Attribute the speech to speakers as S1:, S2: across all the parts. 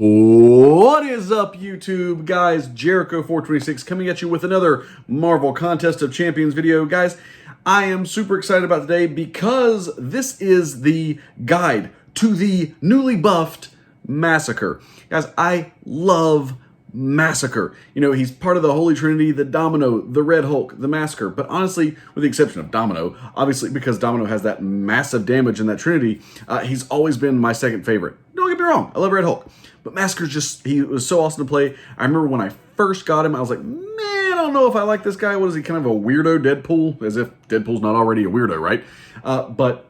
S1: What is up, YouTube? Guys, Jericho426 coming at you with another Marvel Contest of Champions video. Guys, I am super excited about today because this is the guide to the newly buffed Masacre. Guys, I love Masacre. You know, he's part of the Holy Trinity, the Domino, the Red Hulk, the Masacre. But honestly, with the exception of Domino, obviously because Domino has that massive damage in that Trinity, he's always been my second favorite. Don't get me wrong, I love Red Hulk. But Masacre's just, he was so awesome to play. I remember when I first got him, I was like, man, I don't know if I like this guy. What is he, kind of a weirdo Deadpool? As if Deadpool's not already a weirdo, right? But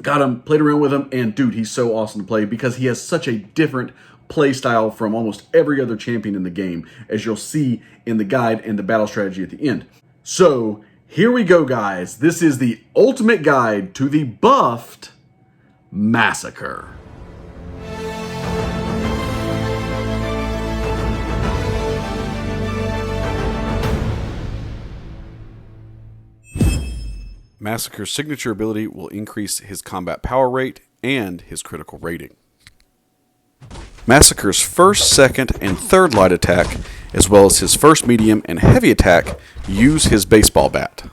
S1: got him, played around with him, and dude, he's so awesome to play because he has such a different play style from almost every other champion in the game, as you'll see in the guide and the battle strategy at the end. So, here we go, guys. This is the ultimate guide to the buffed Masacre.
S2: Masacre's signature ability will increase his combat power rate and his critical rating. Masacre's first, second, and third light attack, as well as his first medium and heavy attack, use his baseball bat.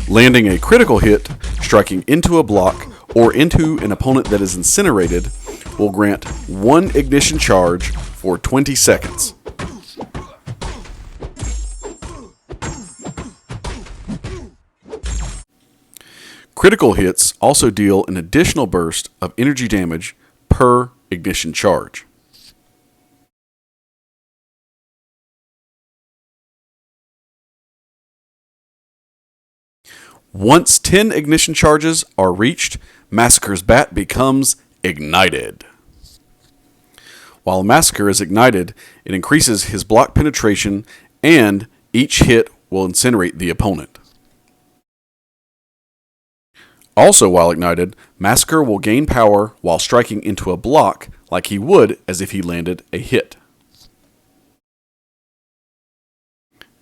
S2: Landing a critical hit, striking into a block, or into an opponent that is incinerated, will grant 1 ignition charge for 20 seconds. Critical hits also deal an additional burst of energy damage per ignition charge. Once 10 ignition charges are reached, Masacre's bat becomes ignited. While Masacre is ignited, it increases his block penetration, and each hit will incinerate the opponent. Also, while ignited, Masacre will gain power while striking into a block like he would as if he landed a hit.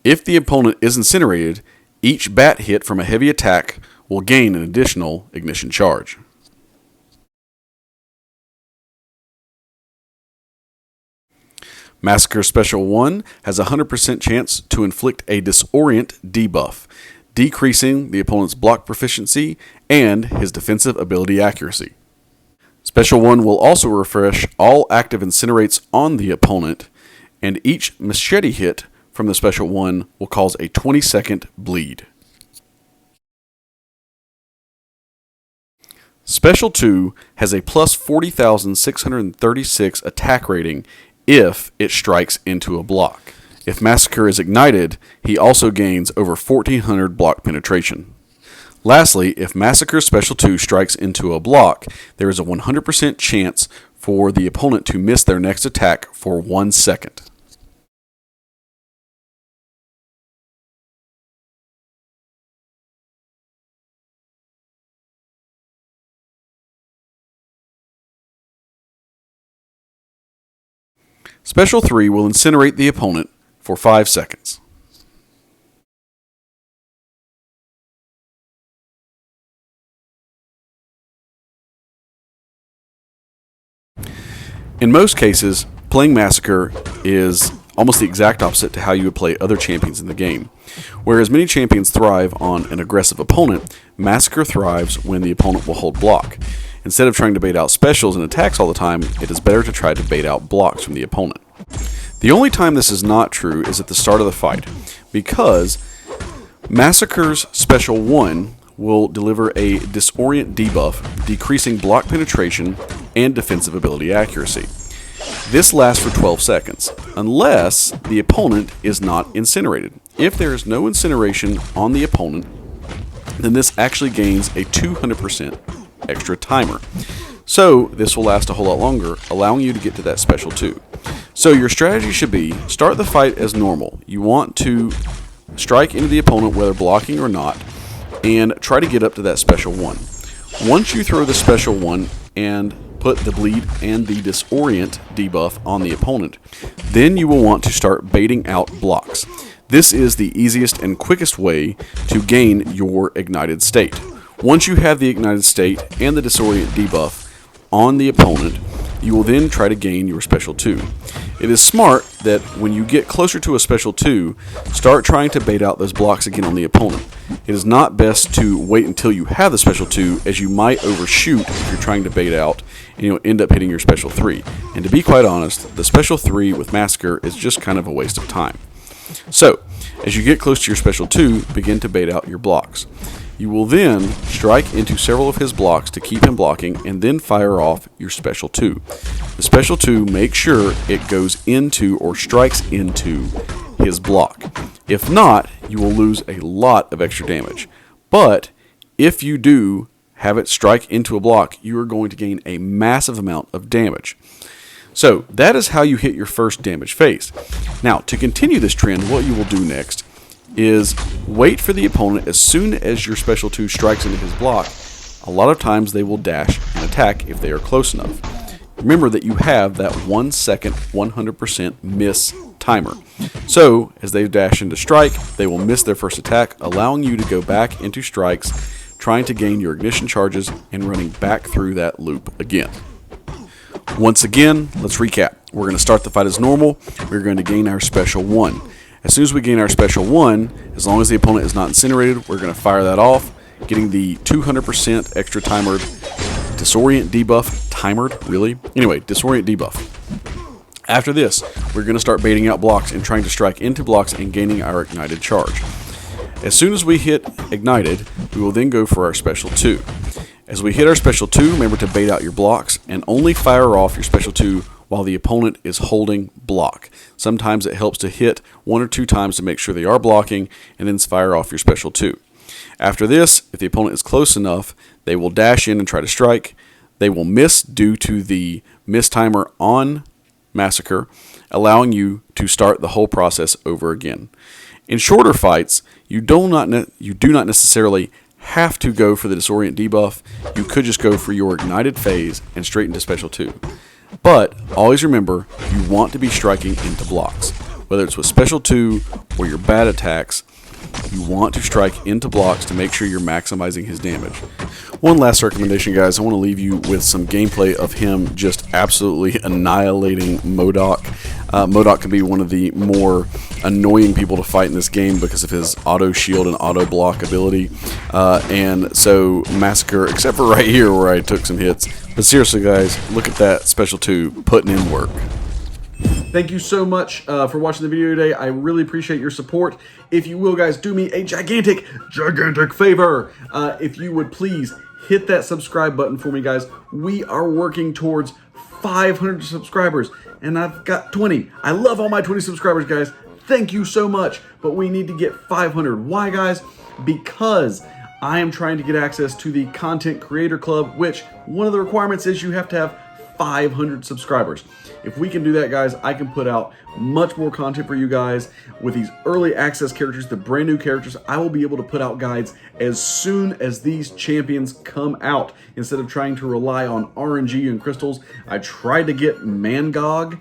S2: If the opponent is incinerated, each bat hit from a heavy attack will gain an additional ignition charge. Masacre's Special 1 has a 100% chance to inflict a Disorient debuff, decreasing the opponent's block proficiency and his defensive ability accuracy. Special 1 will also refresh all active incinerates on the opponent, and each machete hit from the Special 1 will cause a 20-second bleed. Special 2 has a plus 40,636 attack rating if it strikes into a block. If Masacre is ignited, he also gains over 1,400 block penetration. Lastly, if Masacre's Special 2 strikes into a block, there is a 100% chance for the opponent to miss their next attack for 1 second. Special 3 will incinerate the opponent for 5 seconds. In most cases, playing Masacre is almost the exact opposite to how you would play other champions in the game. Whereas many champions thrive on an aggressive opponent, Masacre thrives when the opponent will hold block. Instead of trying to bait out specials and attacks all the time, it is better to try to bait out blocks from the opponent. The only time this is not true is at the start of the fight, because Masacre's Special 1 will deliver a Disorient debuff, decreasing block penetration and defensive ability accuracy. This lasts for 12 seconds, unless the opponent is not incinerated. If there is no incineration on the opponent, then this actually gains a 200% extra timer. So this will last a whole lot longer, allowing you to get to that Special 2. So your strategy should be, start the fight as normal. You want to strike into the opponent whether blocking or not, and try to get up to that Special 1. Once you throw the Special 1 and put the Bleed and the Disorient debuff on the opponent, then you will want to start baiting out blocks. This is the easiest and quickest way to gain your ignited state. Once you have the ignited state and the Disorient debuff on the opponent, You will then try to gain your special 2. It is smart that when you get closer to a special 2, start trying to bait out those blocks again on the opponent. It is not best to wait until you have the special 2, as you might overshoot if you're trying to bait out and you'll end up hitting your special 3. And to be quite honest, the special 3 with Masacre is just kind of a waste of time. So, as you get close to your special 2, begin to bait out your blocks. You will then strike into several of his blocks to keep him blocking, and then fire off your special 2. The special 2, make sure it goes into or strikes into his block. If not, you will lose a lot of extra damage. But if you do have it strike into a block, you are going to gain a massive amount of damage. So that is how you hit your first damage phase. Now, to continue this trend, what you will do next is wait for the opponent. As soon as your special 2 strikes into his block, a lot of times they will dash and attack if they are close enough. Remember that you have that 1 second 100% miss timer. So as they dash into strike, they will miss their first attack, allowing you to go back into strikes, trying to gain your ignition charges and running back through that loop again. Once again, let's recap. We're going to start the fight as normal. We're going to gain our special 1. As soon as we gain our special 1, as long as the opponent is not incinerated, we're going to fire that off, getting the 200% extra timered disorient debuff. Timered? Really? Anyway, disorient debuff. After this, we're going to start baiting out blocks and trying to strike into blocks and gaining our ignited charge. As soon as we hit ignited, we will then go for our special 2. As we hit our special 2, remember to bait out your blocks and only fire off your special 2 while the opponent is holding block. Sometimes it helps to hit 1 or 2 times to make sure they are blocking, and then fire off your special 2. After this, if the opponent is close enough, they will dash in and try to strike. They will miss due to the miss timer on Masacre, allowing you to start the whole process over again. In shorter fights, you do not necessarily have to go for the disorient debuff. You could just go for your ignited phase and straight into special 2. But always remember, you want to be striking into blocks. Whether it's with special 2 or your bad attacks, you want to strike into blocks to make sure you're maximizing his damage. One last recommendation, guys. I want to leave you with some gameplay of him just absolutely annihilating MCoC. MCoC can be one of the more annoying people to fight in this game because of his auto shield and auto block ability. And so Masacre, except for right here where I took some hits. But seriously, guys, look at that special 2 putting in work.
S1: Thank you so much for watching the video today. I really appreciate your support. If you will, guys, do me a gigantic favor. If you would please hit that subscribe button for me, guys. We are working towards 500 subscribers, and I've got 20. I love all my 20 subscribers, guys. Thank you so much, but we need to get 500. Why, guys? Because I am trying to get access to the Content Creator Club, which one of the requirements is you have to have 500 subscribers. If we can do that, guys, I can put out much more content for you guys with these early access characters, the brand new characters. I will be able to put out guides as soon as these champions come out instead of trying to rely on RNG and crystals. I tried to get MCoC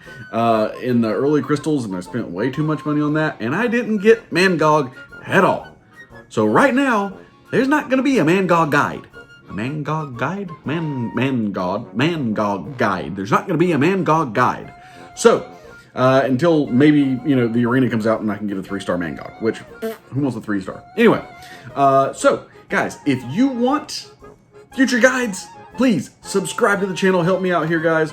S1: in the early crystals, and I spent way too much money on that, and I didn't get MCoC at all. So right now, there's not going to be a MCoC guide. A MCoC guide? MCoC guide. There's not going to be a MCoC guide. So, until maybe, the arena comes out and I can get a 3-star MCoC, which, who wants a 3-star? Anyway, so, guys, if you want future guides, please subscribe to the channel. Help me out here, guys.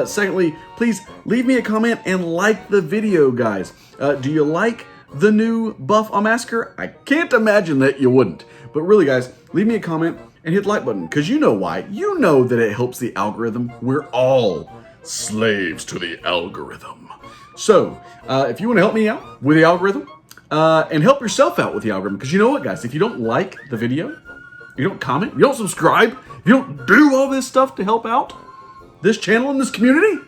S1: Secondly, please leave me a comment and like the video, guys. Do you like the new buff on Masacre? I can't imagine that you wouldn't. But really, guys, leave me a comment and hit the like button, because you know why. You know that it helps the algorithm. We're all slaves to the algorithm. So, if you want to help me out with the algorithm, and help yourself out with the algorithm, because you know what, guys, if you don't like the video, you don't comment, you don't subscribe, you don't do all this stuff to help out this channel and this community,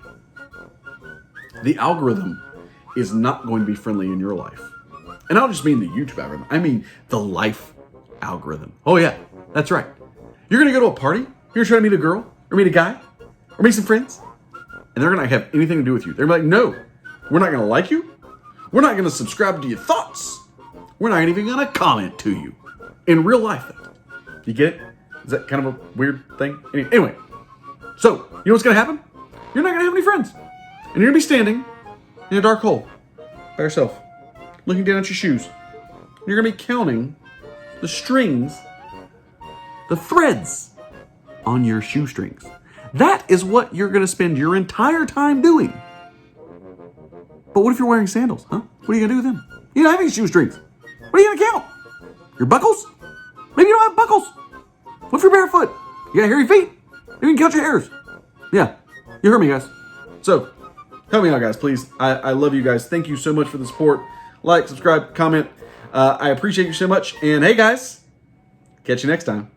S1: the algorithm is not going to be friendly in your life. And I don't just mean the YouTube algorithm, I mean the life algorithm. Oh yeah, that's right. You're going to go to a party, you're trying to meet a girl, or meet a guy, or meet some friends, and they're going to have anything to do with you. They're going to be like, no, we're not going to like you. We're not going to subscribe to your thoughts. We're not even going to comment to you. In real life, though. You get it? Is that kind of a weird thing? Anyway, so, you know what's going to happen? you're not going to have any friends. And you're going to be standing in a dark hole by yourself, looking down at your shoes. You're going to be counting the strings, the threads on your shoestrings. That is what you're going to spend your entire time doing. But what if you're wearing sandals, huh? What are you going to do with them? You don't have any shoestrings. What are you going to count? Your buckles? Maybe you don't have buckles. What if you're barefoot? You got hairy feet? Maybe you can count your hairs. Yeah, you heard me, guys. So, help me out, guys, please. I love you guys. Thank you so much for the support. Like, subscribe, comment. I appreciate you so much. And hey, guys, catch you next time.